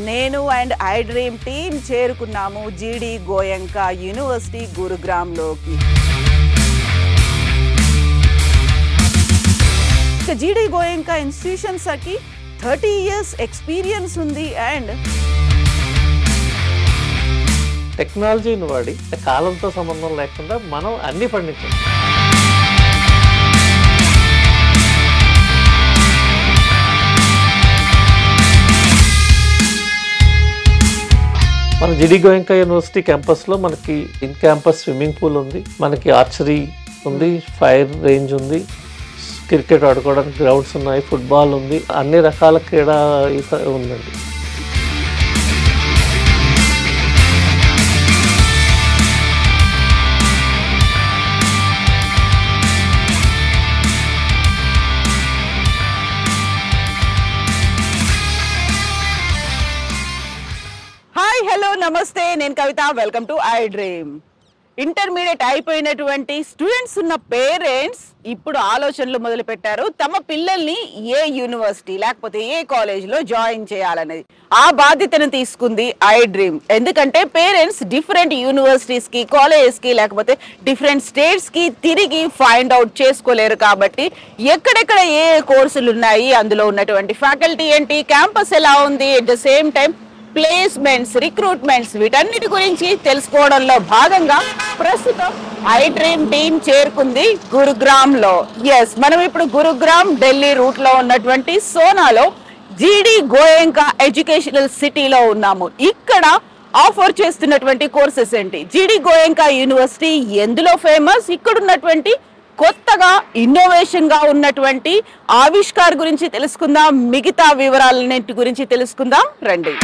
నేను and I dream team చేరుకున్నాము జీడి గోయంకా యూనివర్సిటీ గురుగ్రామ్లోకి. జీడి గోయంకా ఇన్స్టిట్యూషన్స్కి 30 years ఎక్స్పీరియన్స్ ఉంది అండ్ టెక్నాలజీని వాడి కాలంతో సంబంధం లేకుండా మనం అన్ని పండించాం. మన జీడి గోయంకా యూనివర్సిటీ క్యాంపస్లో మనకి ఇన్ క్యాంపస్ స్విమ్మింగ్ పూల్ ఉంది, మనకి ఆర్చరీ ఉంది, ఫైర్ రేంజ్ ఉంది, క్రికెట్ ఆడుకోవడానికి గ్రౌండ్స్ ఉన్నాయి, ఫుట్బాల్ ఉంది, అన్ని రకాల క్రీడా ఉందండి. హాయ్ హలో నమస్తే, నేను Kavitha. Welcome to I dream. Intermediate అయిపోయినటువంటి స్టూడెంట్స్ ఉన్న పేరెంట్స్ ఇప్పుడు ఆలోచనలు మొదలు పెట్టారు తమ పిల్లల్ని ఏ యూనివర్సిటీ లేకపోతే ఏ కాలేజ్లో జాయిన్ చేయాలనేది. ఆ బాధ్యతను తీసుకుంది ఐ డ్రీమ్. ఎందుకంటే పేరెంట్స్ డిఫరెంట్ యూనివర్సిటీస్కి, కాలేజెస్కి లేకపోతే డిఫరెంట్ స్టేట్స్కి తిరిగి ఫైండ్ అవుట్ చేసుకోలేరు. కాబట్టి ఎక్కడెక్కడ ఏ కోర్సులు ఉన్నాయి, అందులో ఉన్నటువంటి ఫ్యాకల్టీ ఏంటి, క్యాంపస్ ఎలా ఉంది, at the same time placements, recruitments, వీటన్నిటి గురించి తెలుసుకోవడంలో భాగంగా ప్రస్తుతం ఐ డ్రీమ్ టీమ్ చేరుకుంది గురుగ్రామ్ లో. ఎస్, మనం ఇప్పుడు గురుగ్రామ్ ఢిల్లీ రూట్ లో ఉన్నటువంటి సోనాలో జీడి గోయంకా ఎడ్యుకేషనల్ సిటీలో ఉన్నాము. ఇక్కడ ఆఫర్ చేస్తున్నటువంటి కోర్సెస్ ఏంటి, జీడి గోయంకా యూనివర్సిటీ ఎందులో ఫేమస్, ఇక్కడ ఉన్నటువంటి కొత్తగా ఇన్నోవేషన్ గా ఉన్నటువంటి ఆవిష్కార్ గురించి తెలుసుకుందాం, మిగతా వివరాలన్నింటి గురించి తెలుసుకుందాం రండి.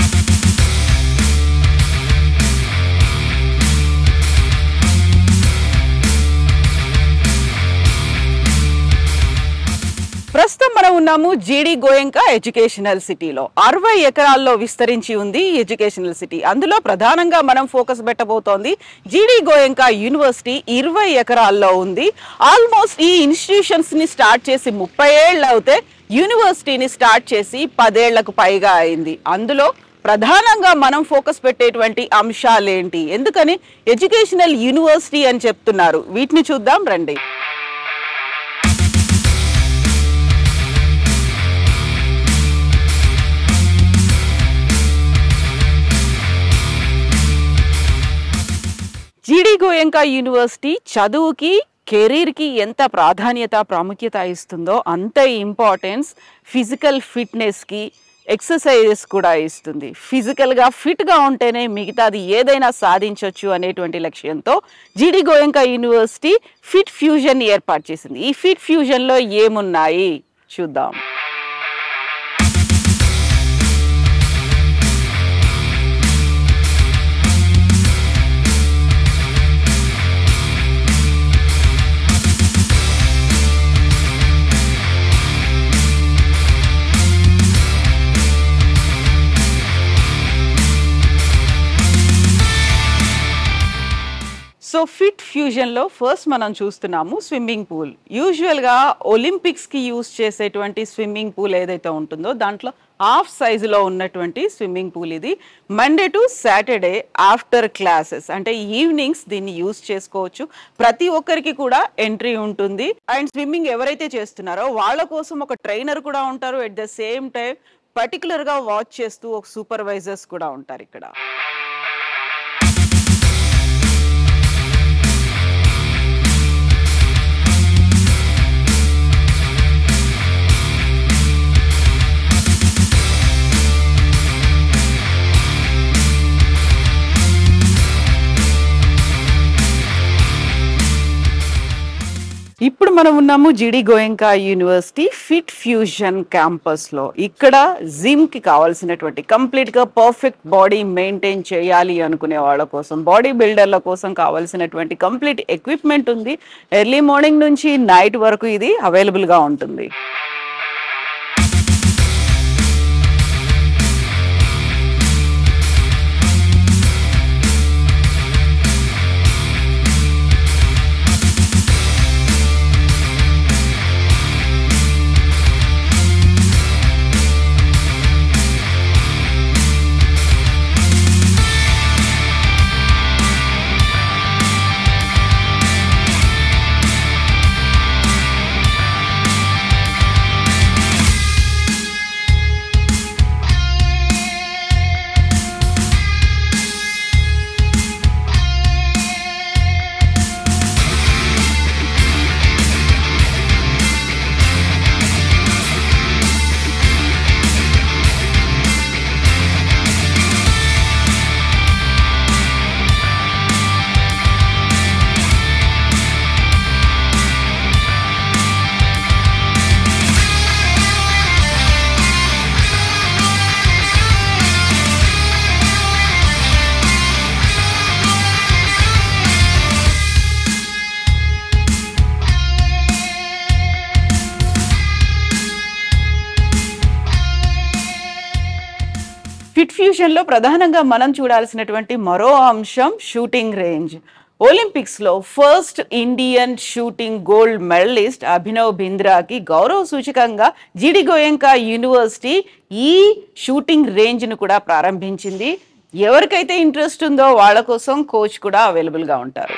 ప్రస్తుతం మనం ఉన్నాము జీడి గోయంకా ఎడ్యుకేషనల్ సిటీలో. 60 ఎకరాల్లో విస్తరించి ఉంది ఈ ఎడ్యుకేషనల్ సిటీ. అందులో ప్రధానంగా మనం ఫోకస్ పెట్టబోతోంది జీడి గోయంకా యూనివర్సిటీ 20 ఎకరాల్లో ఉంది. ఆల్మోస్ట్ ఈ ఇన్స్టిట్యూషన్స్ ని స్టార్ట్ చేసి 30 ఏళ్ళు అవుతే యూనివర్సిటీని స్టార్ట్ చేసి 10 ఏళ్లకు పైగా అయింది. అందులో ప్రధానంగా మనం ఫోకస్ పెట్టేటువంటి అంశాలేంటి, ఎందుకని ఎడ్యుకేషనల్ యూనివర్సిటీ అని చెప్తున్నారు, వీటిని చూద్దాం రండి. జీడి గోయంకా యూనివర్సిటీ చదువుకి, కెరీర్కి ఎంత ప్రాముఖ్యత ఇస్తుందో అంత ఇంపార్టెన్స్ ఫిజికల్ ఫిట్నెస్కి, ఎక్సర్సైజెస్ కూడా ఇస్తుంది. ఫిజికల్గా ఫిట్గా ఉంటేనే మిగతాది ఏదైనా సాధించవచ్చు అనేటువంటి లక్ష్యంతో జీడి గోయంకా యూనివర్సిటీ ఫిట్ ఫ్యూజన్ ఏర్పాటు చేసింది. ఈ ఫిట్ ఫ్యూజన్లో ఏమున్నాయి చూద్దాం. సో ఫిట్ ఫ్యూజన్లో ఫస్ట్ మనం చూస్తున్నాము స్విమ్మింగ్ పూల్. యూజువల్గా ఒలింపిక్స్కి యూజ్ చేసేటువంటి స్విమ్మింగ్ పూల్ ఏదైతే ఉంటుందో దాంట్లో హాఫ్ సైజులో ఉన్నటువంటి స్విమ్మింగ్ పూల్ ఇది. Monday to Saturday after classes అంటే ఈవినింగ్స్ దీన్ని యూజ్ చేసుకోవచ్చు. ప్రతి ఒక్కరికి కూడా ఎంట్రీ ఉంటుంది. అండ్ స్విమ్మింగ్ ఎవరైతే చేస్తున్నారో వాళ్ళ కోసం ఒక ట్రైనర్ కూడా ఉంటారు. ఎట్ ద సేమ్ టైం పర్టికులర్గా వాచ్ చేస్తూ ఒక సూపర్వైజర్స్ కూడా ఉంటారు ఇక్కడ. ఇప్పుడు మనం ఉన్నాము జీడి Goenka university fit fusion campus లో. ఇక్కడ జిమ్ కి కావాల్సినటువంటి కంప్లీట్ గా పర్ఫెక్ట్ బాడీ మెయింటైన్ చేయాలి అనుకునే వాళ్ళ కోసం, బాడీ బిల్డర్ల కోసం కావాల్సినటువంటి కంప్లీట్ ఎక్విప్మెంట్ ఉంది. ఎర్లీ మార్నింగ్ నుంచి నైట్ వరకు ఇది అవైలబుల్ గా ఉంటుంది. ఫిట్ ఫ్యూజన్ లో ప్రధానంగా మనం చూడాల్సినటువంటి మరో అంశం షూటింగ్ రేంజ్. ఒలింపిక్స్ లో first Indian shooting gold medalist Abhinav బింద్రాకి గౌరవ సూచకంగా జీడి గోయంకా యూనివర్సిటీ ఈ షూటింగ్ రేంజ్ ను కూడా ప్రారంభించింది. ఎవరికైతే ఇంట్రెస్ట్ ఉందో వాళ్ళ కోసం కోచ్ కూడా అవైలబుల్ గా ఉంటారు.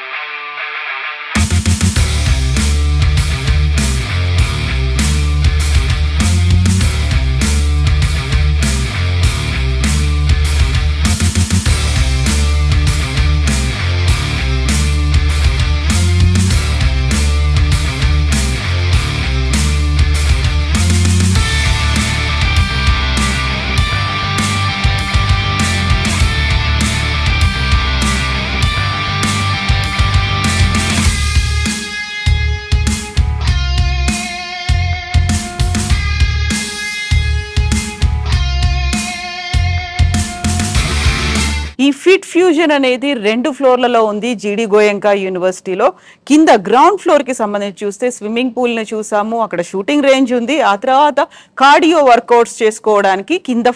ఈ ఫిట్ ఫ్యూజన్ అనేది 2 ఫ్లోర్లలో ఉంది జీడి గోయంకా యూనివర్సిటీలో. కింద గ్రౌండ్ ఫ్లోర్ కి సంబంధించి చూస్తే స్విమ్మింగ్ పూల్ ని చూసాము, అక్కడ షూటింగ్ రేంజ్ ఉంది. ఆ తర్వాత కార్డియో వర్కౌట్స్ చేసుకోవడానికి కింద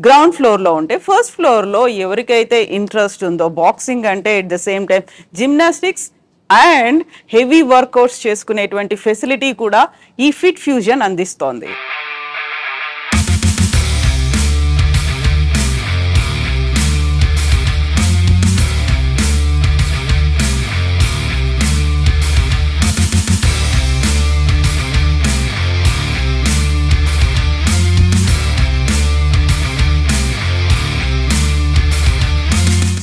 గ్రౌండ్ ఫ్లోర్ లో ఉంటే, ఫస్ట్ ఫ్లోర్ లో ఎవరికైతే ఇంట్రెస్ట్ ఉందో బాక్సింగ్ అంటే at the same time gymnastics and heavy workouts చేసుకునేటువంటి ఫెసిలిటీ కూడా ఈ ఫిట్ ఫ్యూజన్ అందిస్తోంది.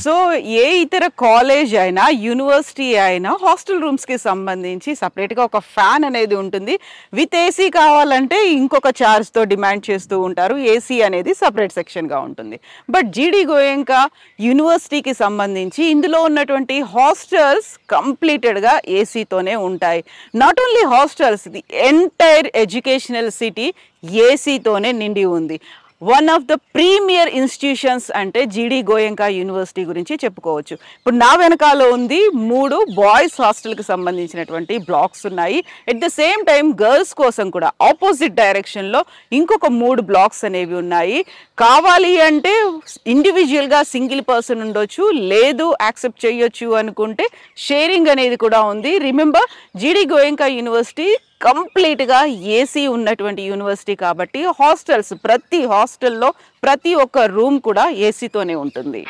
సో ఏ ఇతర కాలేజ్ అయినా యూనివర్సిటీ అయినా హాస్టల్ రూమ్స్ కి సంబంధించి సపరేట్ గా ఒక ఫ్యాన్ అనేది ఉంటుంది. విత్ ఏసీ కావాలంటే ఇంకొక ఛార్జ్ తో డిమాండ్ చేస్తూ ఉంటారు. ఏసీ అనేది సపరేట్ సెక్షన్ గా ఉంటుంది. బట్ జీడి గోయంకా యూనివర్సిటీకి సంబంధించి ఇందులో ఉన్నటువంటి హాస్టల్స్ కంప్లీటెడ్ గా ఏసీతోనే ఉంటాయి. Not only hostels, the entire educational city ఏసీతోనే నిండి ఉంది. One of the premier institutions అంటే జీడి గోయంకా యూనివర్సిటీ గురించి చెప్పుకోవచ్చు. ఇప్పుడు నా వెనకాల ఉంది 3 బాయ్స్ హాస్టల్కి సంబంధించినటువంటి బ్లాక్స్ ఉన్నాయి. At the same time girls కోసం కూడా ఆపోజిట్ డైరెక్షన్లో ఇంకొక 3 బ్లాక్స్ అనేవి ఉన్నాయి. కావాలి అంటే ఇండివిజువల్గా సింగిల్ పర్సన్ ఉండొచ్చు, లేదు యాక్సెప్ట్ చేయొచ్చు అనుకుంటే షేరింగ్ అనేది కూడా ఉంది. రిమెంబర్, జీడి గోయంకా యూనివర్సిటీ కంప్లీట్గా ఏసీ ఉన్నటువంటి యూనివర్సిటీ కాబట్టి హాస్టల్స్, ప్రతి హాస్టల్లో ప్రతి ఒక్క రూమ్ కూడా ఏసీతోనే ఉంటుంది.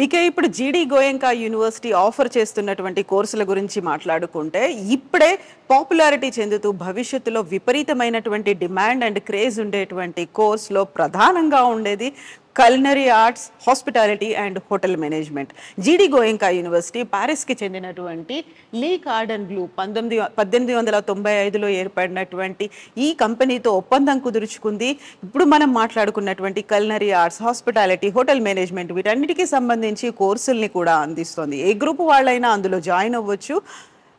ఇక ఇప్పుడు జీడి గోయంకా యూనివర్సిటీ ఆఫర్ చేస్తున్నటువంటి కోర్సుల గురించి మాట్లాడుకుంటే, ఇప్పుడే పాపులారిటీ చెందుతూ భవిష్యత్తులో విపరీతమైనటువంటి డిమాండ్ అండ్ క్రేజ్ ఉండేటువంటి కోర్సులో ప్రధానంగా ఉండేది culinary arts, hospitality and hotel management. జీడి గోయంకా యూనివర్సిటీ ప్యారిస్కి చెందినటువంటి లీ కార్డన్ బ్లూ 1895లో ఏర్పడినటువంటి ఈ కంపెనీతో ఒప్పందం కుదుర్చుకుంది. ఇప్పుడు మనం మాట్లాడుకున్నటువంటి culinary arts, hospitality, hotel management వీటన్నిటికీ సంబంధించి కోర్సుల్ని కూడా అందిస్తుంది. ఏ గ్రూప్ వాళ్ళైనా అందులో జాయిన్ అవ్వచ్చు.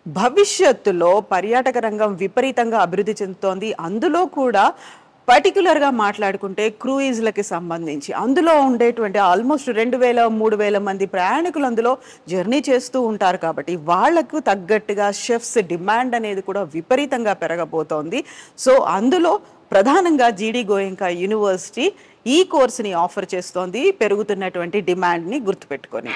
భవిష్యత్తులో పర్యాటక రంగం విపరీతంగా అభివృద్ధి చెందుతోంది. అందులో కూడా పర్టికులర్గా మాట్లాడుకుంటే క్రూయిజ్లకి సంబంధించి అందులో ఉండేటువంటి ఆల్మోస్ట్ 2000-3000 మంది ప్రయాణికులు అందులో జర్నీ చేస్తూ ఉంటారు. కాబట్టి వాళ్లకు తగ్గట్టుగా షెఫ్స్ డిమాండ్ అనేది కూడా విపరీతంగా పెరగబోతోంది. సో అందులో ప్రధానంగా జీడి గోయంకా యూనివర్సిటీ ఈ కోర్సుని ఆఫర్ చేస్తోంది, పెరుగుతున్నటువంటి డిమాండ్ని గుర్తుపెట్టుకొని.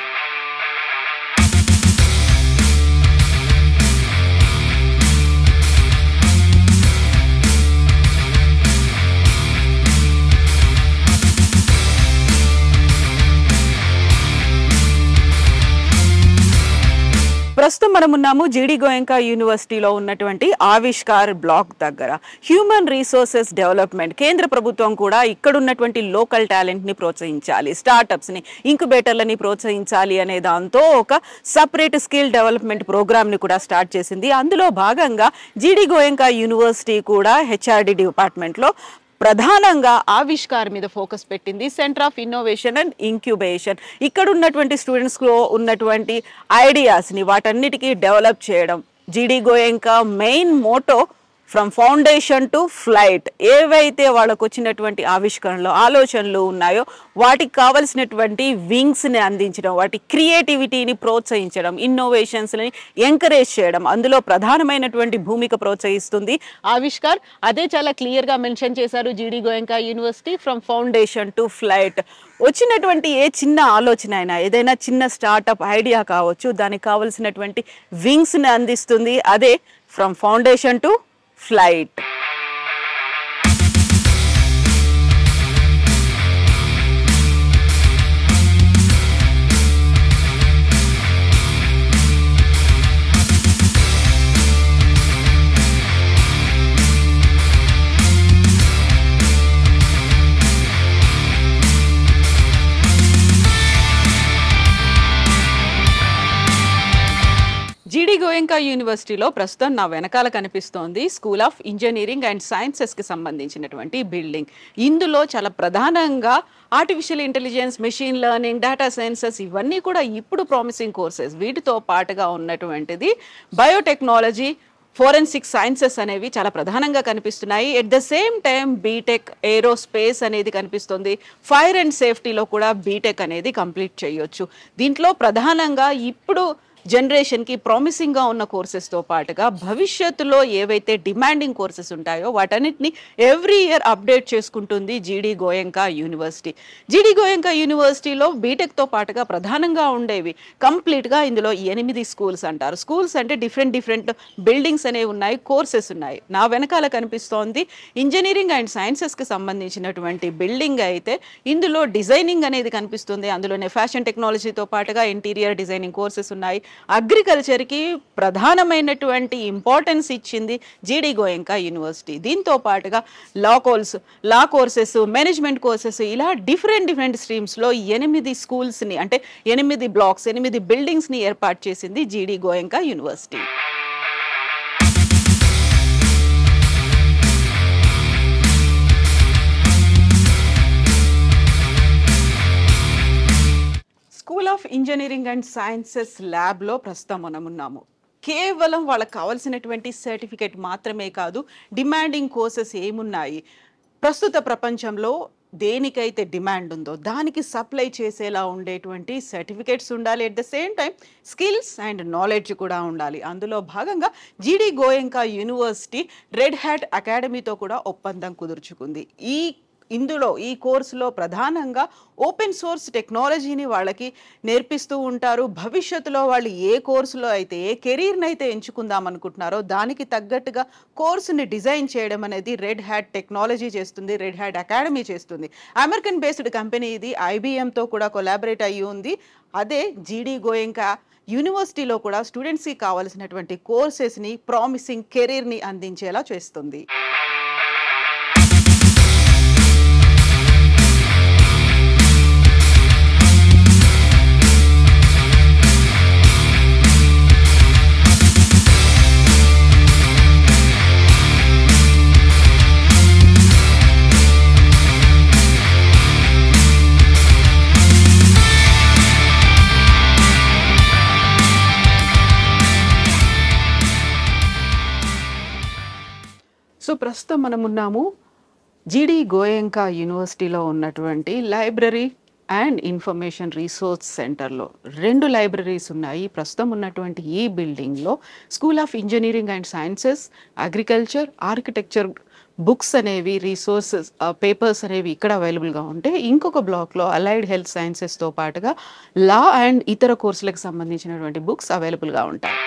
ప్రస్తుతం మనం ఉన్నాము జీడి గోయంకా యూనివర్సిటీలో ఉన్నటువంటి ఆవిష్కార్ బ్లాక్ దగ్గర. హ్యూమన్ రీసోర్సెస్ డెవలప్మెంట్ కేంద్ర ప్రభుత్వం కూడా ఇక్కడ ఉన్నటువంటి లోకల్ టాలెంట్ ని ప్రోత్సహించాలి, స్టార్టప్స్ ని, ఇంక్యుబేటర్లని ప్రోత్సహించాలి అనే దాంతో ఒక సపరేట్ స్కిల్ డెవలప్మెంట్ ప్రోగ్రామ్ ని కూడా స్టార్ట్ చేసింది. అందులో భాగంగా జీడి గోయంకా యూనివర్సిటీ కూడా హెచ్ఆర్డి డిపార్ట్మెంట్ లో ప్రధానంగా ఆవిష్కార్ మీద ఫోకస్ పెట్టింది. Centre of innovation and incubation. ఇక్కడ ఉన్నటువంటి స్టూడెంట్స్లో ఉన్నటువంటి ఐడియాస్ని వాటన్నిటికీ డెవలప్ చేయడం జీడి Goenka main motto. From foundation to flight. ఏవైతే వాళ్ళకు వచ్చినటువంటి ఆవిష్కరణలు, ఆలోచనలు ఉన్నాయో వాటికి కావలసినటువంటి వింగ్స్ని అందించడం, వాటి క్రియేటివిటీని ప్రోత్సహించడం, ఇన్నోవేషన్స్ని ఎంకరేజ్ చేయడం, అందులో ప్రధానమైనటువంటి భూమిక ప్రోత్సహిస్తుంది ఆవిష్కార్. అదే చాలా క్లియర్గా మెన్షన్ చేశారు జీడి Goenka university. From foundation to flight. వచ్చినటువంటి ఏ చిన్న ఆలోచన అయినా, ఏదైనా చిన్న స్టార్టప్ ఐడియా కావచ్చు, దానికి కావలసినటువంటి వింగ్స్ని అందిస్తుంది. అదే ఫ్రమ్ ఫౌండేషన్ టు ఫ్లైట్. జీడి గోయంకా యూనివర్సిటీలో ప్రస్తుతం నా వెనకాల కనిపిస్తోంది స్కూల్ ఆఫ్ ఇంజనీరింగ్ అండ్ సైన్సెస్కి సంబంధించినటువంటి బిల్డింగ్. ఇందులో చాలా ప్రధానంగా artificial intelligence, machine learning, data sciences ఇవన్నీ కూడా ఇప్పుడు ప్రామిసింగ్ కోర్సెస్. వీటితో పాటుగా ఉన్నటువంటిది బయోటెక్నాలజీ, ఫోరెన్సిక్ సైన్సెస్ అనేవి చాలా ప్రధానంగా కనిపిస్తున్నాయి. At the same time B Tech, aerospace అనేది కనిపిస్తుంది. ఫైర్ అండ్ సేఫ్టీలో కూడా బీటెక్ అనేది కంప్లీట్ చేయొచ్చు. దీంట్లో ప్రధానంగా ఇప్పుడు జనరేషన్కి ప్రామిసింగ్గా ఉన్న కోర్సెస్తో పాటుగా భవిష్యత్తులో ఏవైతే డిమాండింగ్ కోర్సెస్ ఉంటాయో వాటన్నిటిని ఎవ్రీ ఇయర్ అప్డేట్ చేసుకుంటుంది జీడి గోయంకా యూనివర్సిటీ. జీడి గోయంకా యూనివర్సిటీలో బీటెక్తో పాటుగా ప్రధానంగా ఉండేవి కంప్లీట్గా ఇందులో 8 స్కూల్స్ అంటారు. స్కూల్స్ అంటే డిఫరెంట్ బిల్డింగ్స్ అనేవి ఉన్నాయి, కోర్సెస్ ఉన్నాయి. నా వెనకాల కనిపిస్తోంది ఇంజనీరింగ్ అండ్ సైన్సెస్కి సంబంధించినటువంటి బిల్డింగ్. అయితే ఇందులో డిజైనింగ్ అనేది కనిపిస్తుంది. అందులోనే ఫ్యాషన్ టెక్నాలజీతో పాటుగా ఇంటీరియర్ డిజైనింగ్ కోర్సెస్ ఉన్నాయి. అగ్రికల్చర్కి ప్రధానమైనటువంటి ఇంపార్టెన్స్ ఇచ్చింది జీడి గోయంకా యూనివర్సిటీ. దీంతో పాటుగా లా కోర్సెస్, మేనేజ్మెంట్ కోర్సెస్, ఇలా డిఫరెంట్ స్ట్రీమ్స్లో 8 స్కూల్స్ని, అంటే 8 బ్లాక్స్, 8 బిల్డింగ్స్ని ఏర్పాటు చేసింది జీడి Goenka university. School of engineering and sciences ల్యాబ్లో ప్రస్తుతం మనం ఉన్నాము. కేవలం వాళ్ళకి కావాల్సినటువంటి సర్టిఫికేట్ మాత్రమే కాదు, డిమాండింగ్ కోర్సెస్ ఏమున్నాయి, ప్రస్తుత ప్రపంచంలో దేనికైతే డిమాండ్ ఉందో దానికి సప్లై చేసేలా ఉండేటువంటి సర్టిఫికేట్స్ ఉండాలి. At the same time skills and knowledge కూడా ఉండాలి. అందులో భాగంగా జీడి గోయంకా యూనివర్సిటీ రెడ్ హ్యాట్ అకాడమీతో కూడా ఒప్పందం కుదుర్చుకుంది. ఈ కోర్సులో ప్రధానంగా ఓపెన్ సోర్స్ టెక్నాలజీని వాళ్ళకి నేర్పిస్తూ ఉంటారు. భవిష్యత్తులో వాళ్ళు ఏ కోర్సులో అయితే, ఏ కెరీర్ని అయితే ఎంచుకుందాం అనుకుంటున్నారో దానికి తగ్గట్టుగా కోర్సుని డిజైన్ చేయడం అనేది రెడ్ హ్యాట్ టెక్నాలజీ చేస్తుంది, రెడ్ హ్యాట్ అకాడమీ చేస్తుంది. అమెరికన్ బేస్డ్ కంపెనీ ఇది, IBMతో కూడా కొలాబరేట్ అయ్యి ఉంది. అదే జీడి గోయంకా యూనివర్సిటీలో కూడా స్టూడెంట్స్కి కావాల్సినటువంటి కోర్సెస్ని, ప్రామిసింగ్ కెరీర్ని అందించేలా చేస్తుంది. సో ప్రస్తుతం మనం ఉన్నాము జీడి గోయంకా యూనివర్సిటీలో ఉన్నటువంటి లైబ్రరీ అండ్ ఇన్ఫర్మేషన్ రీసోర్స్ సెంటర్లో. 2 లైబ్రరీస్ ఉన్నాయి. ప్రస్తుతం ఉన్నటువంటి ఈ బిల్డింగ్లో school of engineering and sciences, agriculture, architecture books అనేవి, రీసోర్సెస్, పేపర్స్ అనేవి ఇక్కడ అవైలబుల్గా ఉంటే, ఇంకొక బ్లాక్లో అలైడ్ హెల్త్ సైన్సెస్తో పాటుగా లా అండ్ ఇతర కోర్సులకు సంబంధించినటువంటి బుక్స్ అవైలబుల్గా ఉంటాయి.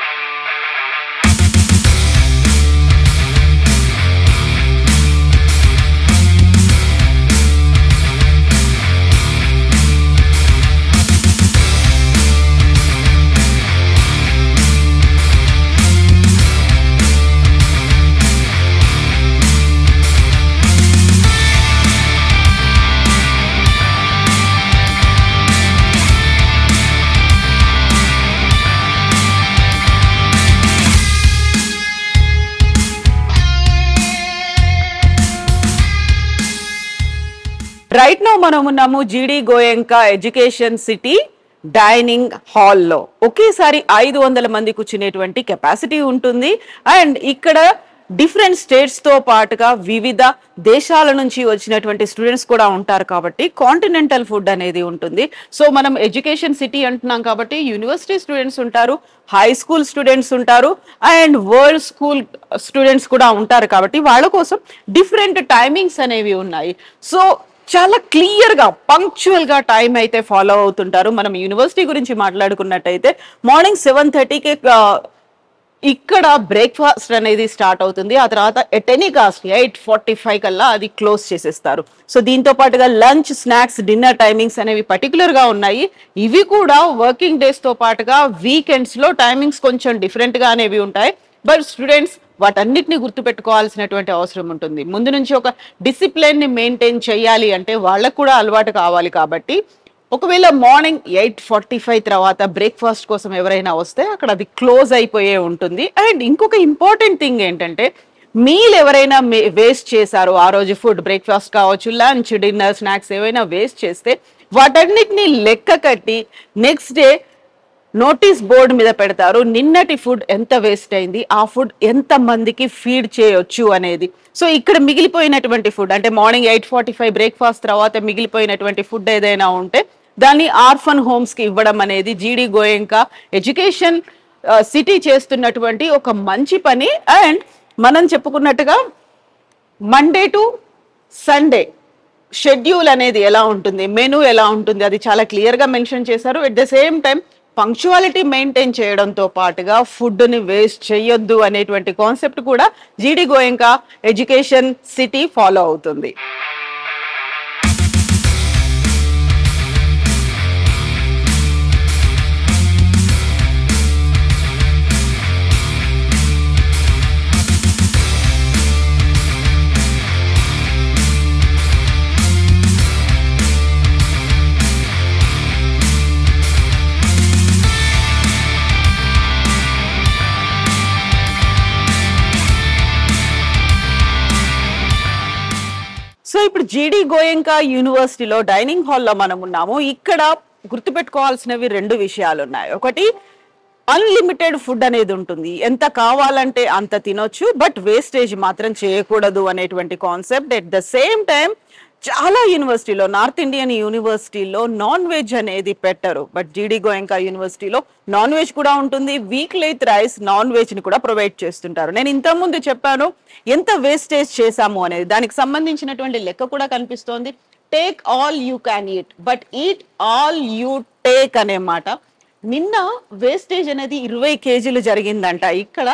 రైట్ నౌ మనం ఉన్నాము జీడి గోయంకా ఎడ్యుకేషన్ సిటీ డైనింగ్ హాల్లో. ఒకేసారి 500 మంది కూర్చునేటువంటి కెపాసిటీ ఉంటుంది. అండ్ ఇక్కడ డిఫరెంట్ స్టేట్స్ తో పాటుగా వివిధ దేశాల నుంచి వచ్చినటువంటి స్టూడెంట్స్ కూడా ఉంటారు కాబట్టి కాంటినెంటల్ ఫుడ్ అనేది ఉంటుంది. సో మనం ఎడ్యుకేషన్ సిటీ అంటున్నాం కాబట్టి యూనివర్సిటీ స్టూడెంట్స్ ఉంటారు, హై స్కూల్ స్టూడెంట్స్ ఉంటారు, అండ్ వరల్డ్ స్కూల్ స్టూడెంట్స్ కూడా ఉంటారు కాబట్టి వాళ్ళ కోసం డిఫరెంట్ టైమింగ్స్ అనేవి ఉన్నాయి. సో చాలా క్లియర్ గా పంక్చువల్ గా టైం అయితే ఫాలో అవుతుంటారు. మనం యూనివర్సిటీ గురించి మాట్లాడుకున్నట్టయితే మార్నింగ్ 7:30కి ఇక్కడ బ్రేక్ఫాస్ట్ అనేది స్టార్ట్ అవుతుంది. ఆ తర్వాత ఎట్ ఎనీ కాస్ట్ 8:45 కల్లా అది క్లోజ్ చేసేస్తారు. సో దీంతో పాటుగా లంచ్, స్నాక్స్, డిన్నర్ టైమింగ్స్ అనేవి పర్టికులర్ గా ఉన్నాయి. ఇవి కూడా వర్కింగ్ డేస్ తో పాటుగా వీకెండ్స్ లో టైమింగ్స్ కొంచెం డిఫరెంట్ గా అనేవి ఉంటాయి. బట్ స్టూడెంట్స్ వాటన్నిటిని గుర్తుపెట్టుకోవాల్సినటువంటి అవసరం ఉంటుంది. ముందు నుంచి ఒక డిసిప్లిన్ ని మెయింటైన్ చేయాలి అంటే వాళ్ళకు కూడా అలవాటు కావాలి. కాబట్టి ఒకవేళ మార్నింగ్ 8:45 తర్వాత బ్రేక్ఫాస్ట్ కోసం ఎవరైనా వస్తే అక్కడ అది క్లోజ్ అయిపోయే ఉంటుంది. అండ్ ఇంకొక ఇంపార్టెంట్ థింగ్ ఏంటంటే మీల్ ఎవరైనా వేస్ట్ చేశారు, ఆ రోజు ఫుడ్ బ్రేక్ఫాస్ట్ కావచ్చు, లంచ్, డిన్నర్, స్నాక్స్ ఏవైనా వేస్ట్ చేస్తే వాటన్నిటిని లెక్క కట్టి నెక్స్ట్ డే నోటీస్ బోర్డు మీద పెడతారు. నిన్నటి ఫుడ్ ఎంత వేస్ట్ అయింది, ఆ ఫుడ్ ఎంత మందికి ఫీడ్ చేయొచ్చు అనేది. సో ఇక్కడ మిగిలిపోయినటువంటి ఫుడ్ అంటే మార్నింగ్ 8:45 బ్రేక్ఫాస్ట్ తర్వాత మిగిలిపోయినటువంటి ఫుడ్ ఏదైనా ఉంటే దాన్ని ఆర్ఫన్ హోమ్స్ కి ఇవ్వడం అనేది జీడి గోయంకా ఎడ్యుకేషన్ సిటీ చేస్తున్నటువంటి ఒక మంచి పని. అండ్ మనం చెప్పుకున్నట్టుగా మండే టు సండే షెడ్యూల్ అనేది ఎలా ఉంటుంది, మెనూ ఎలా ఉంటుంది, అది చాలా క్లియర్ గా మెన్షన్ చేశారు. At the same time punctuality maintain చేయడంతో పాటుగా ఫుడ్ ని వేస్ట్ చేయొద్దు అనేటువంటి కాన్సెప్ట్ కూడా జీడి గోయంకా ఎడ్యుకేషన్ సిటీ ఫాలో అవుతుంది. సో ఇప్పుడు జీడి గోయంకా యూనివర్సిటీలో డైనింగ్ హాల్లో మనం ఉన్నాము. ఇక్కడ గుర్తుపెట్టుకోవాల్సినవి 2 విషయాలు ఉన్నాయి. ఒకటి, అన్లిమిటెడ్ ఫుడ్ అనేది ఉంటుంది, ఎంత కావాలంటే అంత తినొచ్చు, బట్ వేస్టేజ్ మాత్రం చేయకూడదు అనేటువంటి concept. At the same time చాలా యూనివర్సిటీలో, నార్త్ ఇండియన్ యూనివర్సిటీలో నాన్ వెజ్ అనేది పెట్టరు, బట్ జీడి గోయంకా యూనివర్సిటీలో నాన్ వెజ్ కూడా ఉంటుంది. వీక్లీ థ్రైస్ నాన్ వెజ్ ని కూడా ప్రొవైడ్ చేస్తుంటారు. నేను ఇంతకుముందు చెప్పాను ఎంత వేస్టేజ్ చేశాము అనేది, దానికి సంబంధించినటువంటి లెక్క కూడా కనిపిస్తోంది. Take all you can eat but eat all you take అనే మాట. నిన్న వేస్టేజ్ అనేది 20 కేజీలు జరిగిందంట ఇక్కడ,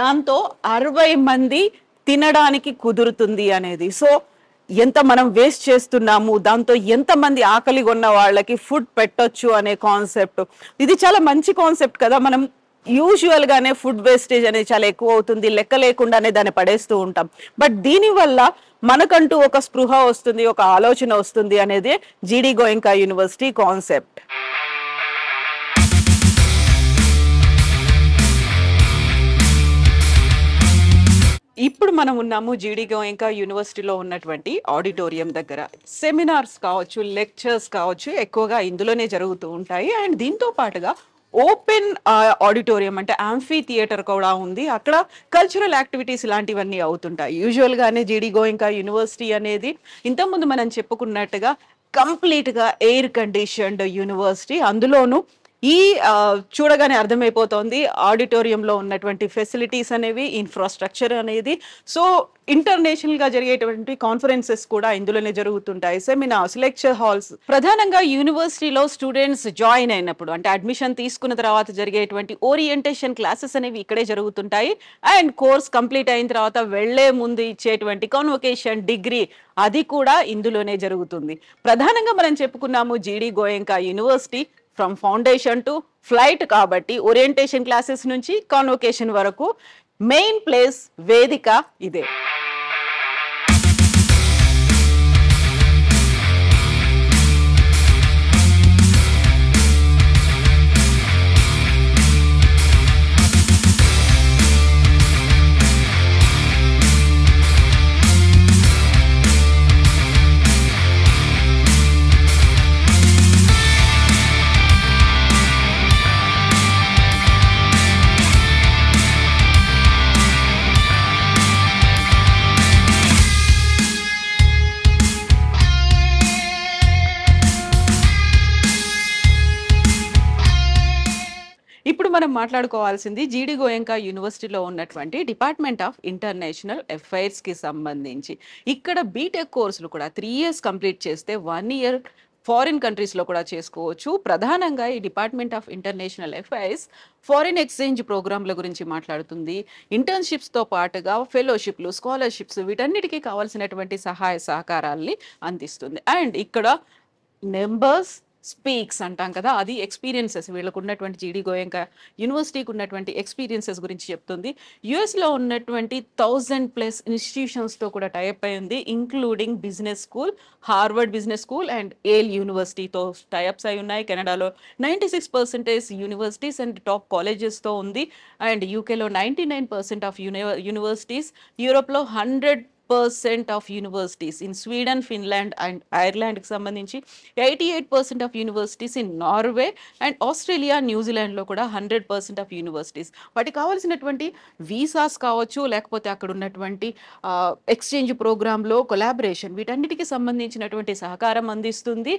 దాంతో 60 మంది తినడానికి కుదురుతుంది అనేది. సో ఎంత మనం వేస్ట్ చేస్తున్నాము, దాంతో ఎంత మంది ఆకలి ఉన్న వాళ్ళకి ఫుడ్ పెట్టొచ్చు అనే కాన్సెప్ట్, ఇది చాలా మంచి కాన్సెప్ట్ కదా. మనం యూజువల్ గానే ఫుడ్ వేస్టేజ్ అనేది చాలా ఎక్కువ అవుతుంది, లెక్క లేకుండానే దాన్ని పడేస్తూ ఉంటాం. బట్ దీనివల్ల మనకంటూ ఒక స్పృహ వస్తుంది, ఒక ఆలోచన వస్తుంది అనేది జీడి గోయంకా యూనివర్సిటీ కాన్సెప్ట్. ఇప్పుడు మనం ఉన్నాము జీడి గోయంకా యూనివర్సిటీలో ఉన్నటువంటి ఆడిటోరియం దగ్గర. సెమినార్స్ కావచ్చు, లెక్చర్స్ కావచ్చు, ఎక్కువగా ఇందులోనే జరుగుతూ ఉంటాయి. అండ్ దీంతో పాటుగా ఓపెన్ ఆడిటోరియం అంటే యాంఫీ థియేటర్ కూడా ఉంది. అక్కడ కల్చరల్ యాక్టివిటీస్ ఇలాంటివన్నీ అవుతుంటాయి. యూజువల్ గానే జీడి గోయంకా యూనివర్సిటీ అనేది ఇంతకుముందు మనం చెప్పుకున్నట్టుగా కంప్లీట్ గా ఎయిర్ కండిషన్డ్ యూనివర్సిటీ. అందులోనూ ఈ చూడగానే అర్థమైపోతోంది ఆడిటోరియంలో ఉన్నటువంటి ఫెసిలిటీస్ అనేవి, ఇన్ఫ్రాస్ట్రక్చర్ అనేది. సో ఇంటర్నేషనల్ గా జరిగేటువంటి కాన్ఫరెన్సెస్ కూడా ఇందులోనే జరుగుతుంటాయి, సెమినార్స్, లెక్చర్ హాల్స్. ప్రధానంగా యూనివర్సిటీలో స్టూడెంట్స్ జాయిన్ అయినప్పుడు అంటే అడ్మిషన్ తీసుకున్న తర్వాత జరిగేటువంటి ఓరియంటేషన్ క్లాసెస్ అనేవి ఇక్కడే జరుగుతుంటాయి. అండ్ కోర్స్ కంప్లీట్ అయిన తర్వాత వెళ్లే ముందు ఇచ్చేటువంటి కాన్వొకేషన్ డిగ్రీ, అది కూడా ఇందులోనే జరుగుతుంది. ప్రధానంగా మనం చెప్పుకున్నాము జీడి Goenka university from foundation to flight కాబట్టి ఓరియంటేషన్ క్లాసెస్ నుంచి కాన్వొకేషన్ వరకు మెయిన్ ప్లేస్, వేదిక ఇదే. ఇప్పుడు మనం మాట్లాడుకోవాల్సింది జీడి గోయంకా యూనివర్సిటీలో ఉన్నటువంటి డిపార్ట్మెంట్ ఆఫ్ ఇంటర్నేషనల్ అఫైర్స్ కి సంబంధించి. ఇక్కడ బీటెక్ కోర్సులు కూడా 3 ఇయర్స్ కంప్లీట్ చేస్తే 1 ఇయర్ ఫారిన్ కంట్రీస్లో కూడా చేసుకోవచ్చు. ప్రధానంగా ఈ department of international affairs foreign exchange ప్రోగ్రాంల గురించి మాట్లాడుతుంది. ఇంటర్న్షిప్స్తో పాటుగా ఫెలోషిప్లు, స్కాలర్షిప్స్ వీటన్నిటికీ కావాల్సినటువంటి సహాయ సహకారాల్ని అందిస్తుంది. అండ్ ఇక్కడ నెంబర్స్ స్పీక్స్ అంటాం కదా, అది ఎక్స్పీరియన్సెస్, వీళ్ళకు ఉన్నటువంటి జీడి గోయంకా యూనివర్సిటీకి ఉన్నటువంటి ఎక్స్పీరియన్సెస్ గురించి చెప్తుంది. యుఎస్లో ఉన్నటువంటి 1000+ ఇన్స్టిట్యూషన్స్తో కూడా టైప్ అయింది, including business school, Harvard business school and Yale యూనివర్సిటీతో టైప్స్ అయి ఉన్నాయి. కెనడాలో 96% యూనివర్సిటీస్ అండ్ టాప్ కాలేజెస్తో ఉంది. అండ్ యూకేలో 99% ఆఫ్ యూనివర్సిటీస్, యూరోప్లో 100% of universities, in Sweden, Finland and ఐర్లాండ్కి సంబంధించి 88% of universities, in Norway and Australia, న్యూజిలాండ్లో కూడా 100% ఆఫ్ యూనివర్సిటీస్. వాటికి కావాల్సినటువంటి వీసాస్ కావచ్చు, లేకపోతే అక్కడ ఉన్నటువంటి ఎక్స్చేంజ్ ప్రోగ్రాంలో కొలాబరేషన్, వీటన్నిటికీ సంబంధించినటువంటి సహకారం అందిస్తుంది.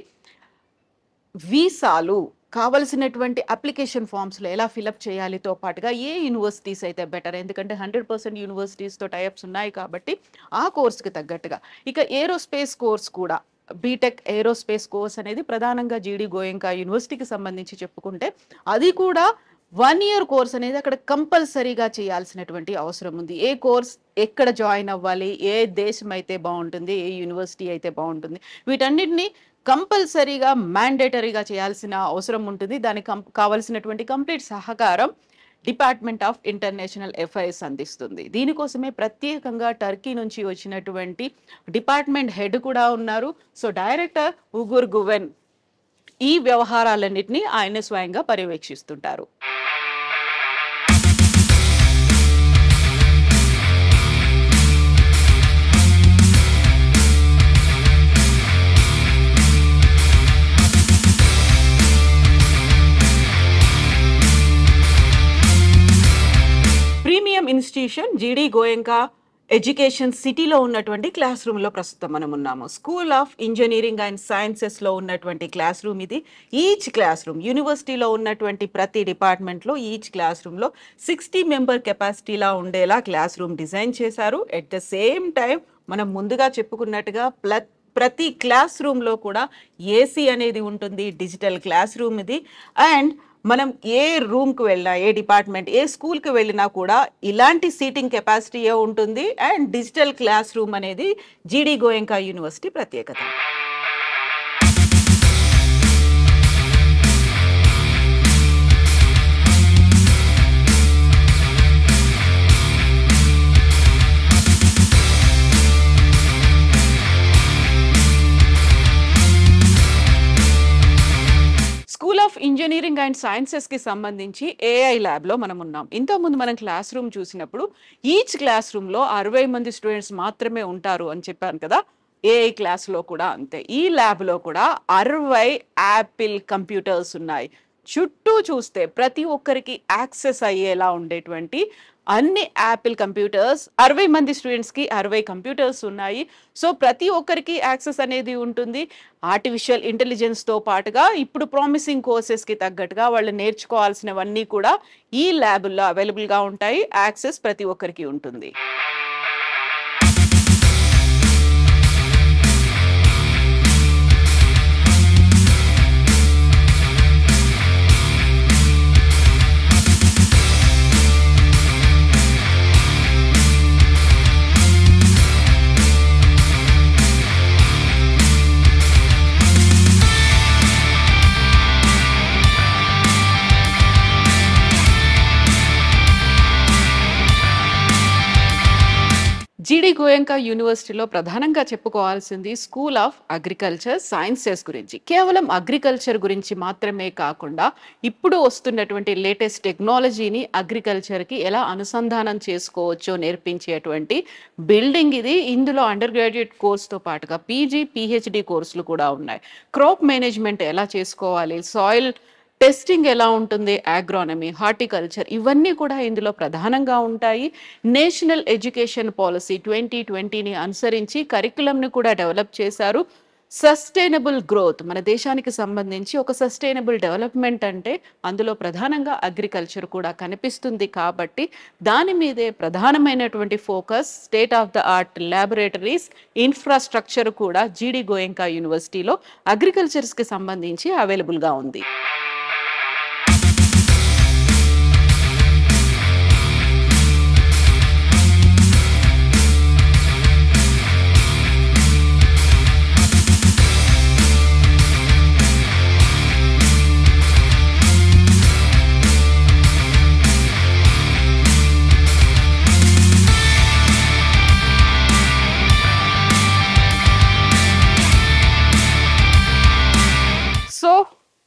వీసాలు కావలసినటువంటి అప్లికేషన్ ఫామ్స్లో ఎలా ఫిలప్ చేయాలితో పాటుగా ఏ యూనివర్సిటీస్ అయితే బెటర్, ఎందుకంటే 100% యూనివర్సిటీస్తో టైప్స్ ఉన్నాయి కాబట్టి ఆ కోర్స్కి తగ్గట్టుగా. ఇక ఏరోస్పేస్ కోర్స్ కూడా, బీటెక్ ఏరోస్పేస్ కోర్స్ అనేది ప్రధానంగా జీడి గోయంకా యూనివర్సిటీకి సంబంధించి చెప్పుకుంటే అది కూడా 1 ఇయర్ కోర్స్ అనేది అక్కడ కంపల్సరీగా చేయాల్సినటువంటి అవసరం ఉంది. ఏ కోర్స్ ఎక్కడ జాయిన్ అవ్వాలి, ఏ దేశం అయితే బాగుంటుంది, ఏ యూనివర్సిటీ అయితే బాగుంటుంది, వీటన్నిటిని కంపల్సరీగా మ్యాండేటరీగా చేయాల్సిన అవసరం ఉంటుంది. దానికి కావలసినటువంటి కంప్లీట్ సహకారం డిపార్ట్మెంట్ ఆఫ్ ఇంటర్నేషనల్ అఫైర్స్ అందిస్తుంది. దీనికోసమే ప్రత్యేకంగా టర్కీ నుంచి వచ్చినటువంటి డిపార్ట్మెంట్ హెడ్ కూడా ఉన్నారు. సో డైరెక్టర్ ఉగుర్ గువెన్ ఈ వ్యవహారాలన్నింటినీ ఆయన స్వయంగా పర్యవేక్షిస్తుంటారు. ప్రీమియం ఇన్స్టిట్యూషన్ జీడి గోయంకా ఎడ్యుకేషన్ సిటీలో ఉన్నటువంటి క్లాస్ రూమ్లో ప్రస్తుతం మనం ఉన్నాము. స్కూల్ ఆఫ్ ఇంజనీరింగ్ అండ్ సైన్సెస్లో ఉన్నటువంటి క్లాస్ రూమ్ ఇది. ఈచ్ క్లాస్ రూమ్, యూనివర్సిటీలో ఉన్నటువంటి ప్రతి డిపార్ట్మెంట్లో ఈచ్ క్లాస్ రూమ్లో 60 మెంబర్ కెపాసిటీలా ఉండేలా క్లాస్ రూమ్ డిజైన్ చేశారు. ఎట్ ద సేమ్ టైం మనం ముందుగా చెప్పుకున్నట్టుగా ప్రతి క్లాస్ రూమ్లో కూడా ఏసీ అనేది ఉంటుంది. డిజిటల్ క్లాస్ రూమ్ ఇది. అండ్ మనం ఏ రూమ్కి వెళ్ళినా, ఏ డిపార్ట్మెంట్, ఏ స్కూల్కి వెళ్ళినా కూడా ఇలాంటి సీటింగ్ కెపాసిటీయే ఉంటుంది. అండ్ డిజిటల్ క్లాస్ రూమ్ అనేది జీడి గోయంకా యూనివర్సిటీ ప్రత్యేకత. స్కూల్ ఆఫ్ ఇంజనీరింగ్ అండ్ సైన్సెస్కి సంబంధించి ఏఐ ల్యాబ్లో మనం ఉన్నాం. ఇంతకుముందు మనం క్లాస్ రూమ్ చూసినప్పుడు ఈచ్ క్లాస్ రూమ్లో 60 మంది స్టూడెంట్స్ మాత్రమే ఉంటారు అని చెప్పాను కదా. ఏఐ క్లాస్లో కూడా అంతే. ఈ ల్యాబ్లో కూడా 60 యాపిల్ కంప్యూటర్స్ ఉన్నాయి. చుట్టూ చూస్తే ప్రతి ఒక్కరికి యాక్సెస్ అయ్యేలా ఉండేటువంటి అన్ని యాపిల్ కంప్యూటర్స్, 60 మంది స్టూడెంట్స్కి 60 కంప్యూటర్స్ ఉన్నాయి. సో ప్రతి ఒక్కరికి యాక్సెస్ అనేది ఉంటుంది. ఆర్టిఫిషియల్ ఇంటెలిజెన్స్తో పాటుగా ఇప్పుడు ప్రామిసింగ్ కోర్సెస్కి తగ్గట్టుగా వాళ్ళు నేర్చుకోవాల్సినవన్నీ కూడా ఈ ల్యాబుల్లో అవైలబుల్గా ఉంటాయి. యాక్సెస్ ప్రతి ఒక్కరికి ఉంటుంది. జీడి గోయంకా యూనివర్సిటీలో ప్రధానంగా చెప్పుకోవాల్సింది స్కూల్ ఆఫ్ అగ్రికల్చర్ సైన్సెస్ గురించి. కేవలం అగ్రికల్చర్ గురించి మాత్రమే కాకుండా ఇప్పుడు వస్తున్నటువంటి లేటెస్ట్ టెక్నాలజీని అగ్రికల్చర్కి ఎలా అనుసంధానం చేసుకోవచ్చో నేర్పించేటువంటి బిల్డింగ్ ఇది. ఇందులో అండర్ గ్రాడ్యుయేట్ కోర్సుతో పాటుగా పీజీ, పిహెచ్డి కోర్సులు కూడా ఉన్నాయి. క్రాప్ మేనేజ్మెంట్ ఎలా చేసుకోవాలి, సాయిల్ టెస్టింగ్ ఎలా ఉంటుంది, అగ్రానమీ, హార్టికల్చర్, ఇవన్నీ కూడా ఇందులో ప్రధానంగా ఉంటాయి. నేషనల్ ఎడ్యుకేషన్ పాలసీ 2020ని అనుసరించి కరికులంని కూడా డెవలప్ చేశారు. సస్టైనబుల్ గ్రోత్ మన దేశానికి సంబంధించి ఒక సస్టైనబుల్ డెవలప్మెంట్ అంటే అందులో ప్రధానంగా అగ్రికల్చర్ కూడా కనిపిస్తుంది కాబట్టి దాని మీదే ప్రధానమైనటువంటి focus state of the art laboratories infrastructure కూడా జీడి గోయంకా యూనివర్సిటీలో అగ్రికల్చర్స్కి సంబంధించి అవైలబుల్గా ఉంది. సో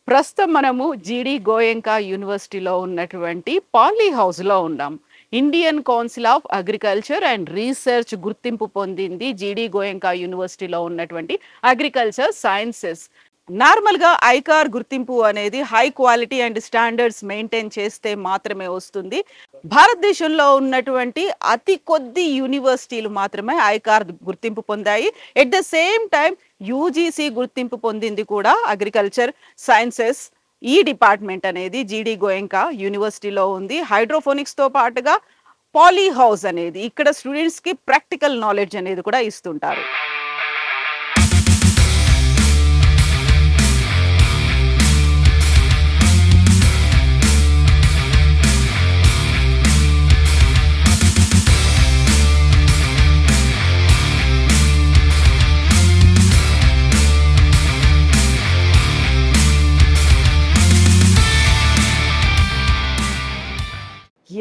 ప్రస్తుతం మనము జీడి గోయంకా యూనివర్సిటీలో ఉన్నటువంటి పాలీ హౌస్లో ఉన్నాం. Indian council of agriculture and research గుర్తింపు పొందింది జీడి గోయంకా యూనివర్సిటీలో ఉన్నటువంటి అగ్రికల్చర్ సైన్సెస్. నార్మల్గా ఐకార్ గుర్తింపు అనేది high quality and standards maintain చేస్తే మాత్రమే వస్తుంది. భారతదేశంలో ఉన్నటువంటి అతి కొద్ది యూనివర్సిటీలు మాత్రమే ఐకార్ గుర్తింపు పొందాయి. At the same time UGC గుర్తింపు పొందింది కూడా అగ్రికల్చర్ సైన్సెస్. ఈ డిపార్ట్మెంట్ అనేది జీడి గోయంకా యూనివర్సిటీలో ఉంది. హైడ్రోఫోనిక్స్తో పాటుగా పాలీ హౌస్ అనేది ఇక్కడ స్టూడెంట్స్కి ప్రాక్టికల్ నాలెడ్జ్ అనేది కూడా ఇస్తుంటారు.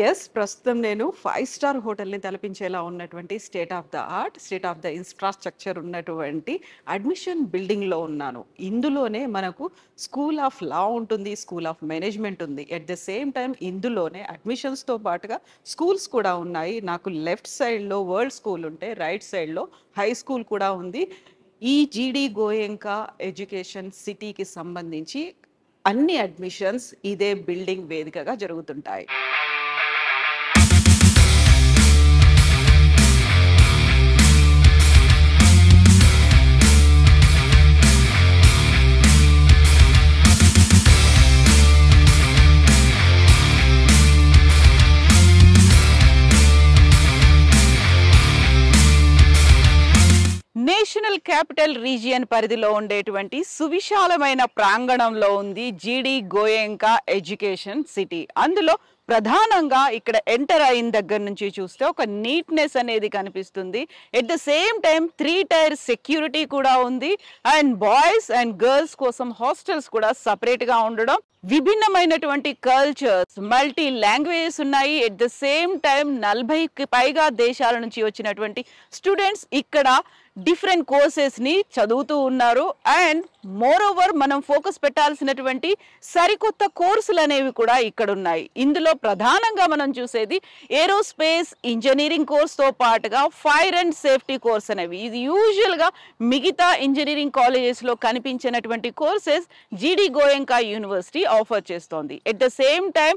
ఎస్, ప్రస్తుతం నేను 5 స్టార్ హోటల్ని తలపించేలా ఉన్నటువంటి state of the art, state of the infrastructure ఉన్నటువంటి అడ్మిషన్ బిల్డింగ్లో ఉన్నాను. ఇందులోనే మనకు స్కూల్ ఆఫ్ లా ఉంటుంది, స్కూల్ ఆఫ్ మేనేజ్మెంట్ ఉంది. ఎట్ ద సేమ్ టైం ఇందులోనే అడ్మిషన్స్తో పాటుగా స్కూల్స్ కూడా ఉన్నాయి. నాకు లెఫ్ట్ సైడ్లో వరల్డ్ స్కూల్ ఉంటే రైట్ సైడ్లో హై స్కూల్ కూడా ఉంది. ఈ జీడి గోయంకా ఎడ్యుకేషన్ సిటీకి సంబంధించి అన్ని అడ్మిషన్స్ ఇదే బిల్డింగ్ వేదికగా జరుగుతుంటాయి. నేషనల్ క్యాపిటల్ రీజియన్ పరిధిలో ఉండేటువంటి సువిశాలమైన ప్రాంగణంలో ఉంది జీడి గోయంకా ఎడ్యుకేషన్ సిటీ. అందులో ప్రధానంగా ఇక్కడ ఎంటర్ అయిన దగ్గర నుంచి చూస్తే ఒక నీట్నెస్ అనేది కనిపిస్తుంది. At the same time 3 tier security కూడా ఉంది. అండ్ బాయ్స్ అండ్ గర్ల్స్ కోసం హాస్టల్స్ కూడా సపరేట్గా ఉండడం, విభిన్నమైనటువంటి కల్చర్స్, మల్టీ లాంగ్వేజెస్ ఉన్నాయి. ఎట్ ద సేమ్ టైం 40కి పైగా దేశాల నుంచి వచ్చినటువంటి స్టూడెంట్స్ ఇక్కడ డిఫరెంట్ కోర్సెస్ని చదువుతూ ఉన్నారు. అండ్ మోర్ ఓవర్ మనం ఫోకస్ పెట్టాల్సినటువంటి సరికొత్త కోర్సులు అనేవి కూడా ఇక్కడ ఉన్నాయి. ఇందులో ప్రధానంగా మనం చూసేది ఏరోస్పేస్ ఇంజనీరింగ్ కోర్స్తో పాటుగా ఫైర్ అండ్ సేఫ్టీ కోర్స్ అనేవి. ఇది యూజువల్గా మిగతా ఇంజనీరింగ్ కాలేజెస్లో కనిపించినటువంటి కోర్సెస్ జీడి గోయంకా యూనివర్సిటీ ఆఫర్ చేస్తోంది. ఎట్ ద సేమ్ టైం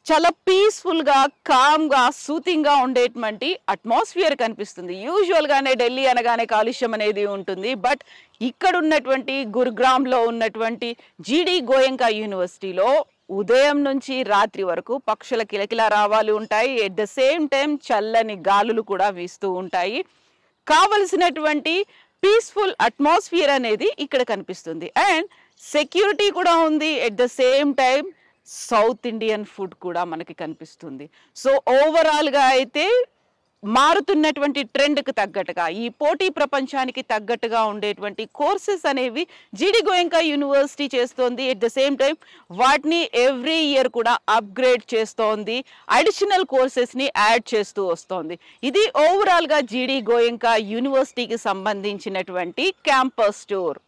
చాలా పీస్ఫుల్గా, కామ్గా, సూతింగ్గా ఉండేటువంటి అట్మాస్ఫియర్ కనిపిస్తుంది. యూజువల్గానే ఢిల్లీ అనగానే కాలుష్యం అనేది ఉంటుంది. బట్ ఇక్కడ ఉన్నటువంటి గురుగ్రామ్లో ఉన్నటువంటి జీడి గోయంకా యూనివర్సిటీలో ఉదయం నుంచి రాత్రి వరకు పక్షుల కిలకిల రావాలు ఉంటాయి. ఎట్ ద సేమ్ టైం చల్లని గాలులు కూడా వీస్తూ ఉంటాయి. కావలసినటువంటి పీస్ఫుల్ అట్మాస్ఫియర్ అనేది ఇక్కడ కనిపిస్తుంది. అండ్ సెక్యూరిటీ కూడా ఉంది. At the same time south Indian food కూడా మనకి కనిపిస్తుంది. సో ఓవరాల్గా అయితే మారుతున్నటువంటి ట్రెండ్కి తగ్గట్టుగా, ఈ పోటీ ప్రపంచానికి తగ్గట్టుగా ఉండేటువంటి కోర్సెస్ అనేవి జీడి గోయంకా యూనివర్సిటీ చేస్తోంది. ఎట్ ద సేమ్ టైం వాటిని ఎవ్రీ ఇయర్ కూడా అప్గ్రేడ్ చేస్తోంది, అడిషనల్ కోర్సెస్ని యాడ్ చేస్తూ వస్తోంది. ఇది ఓవరాల్గా జీడి గోయంకా యూనివర్సిటీకి సంబంధించినటువంటి క్యాంపస్ టూర్.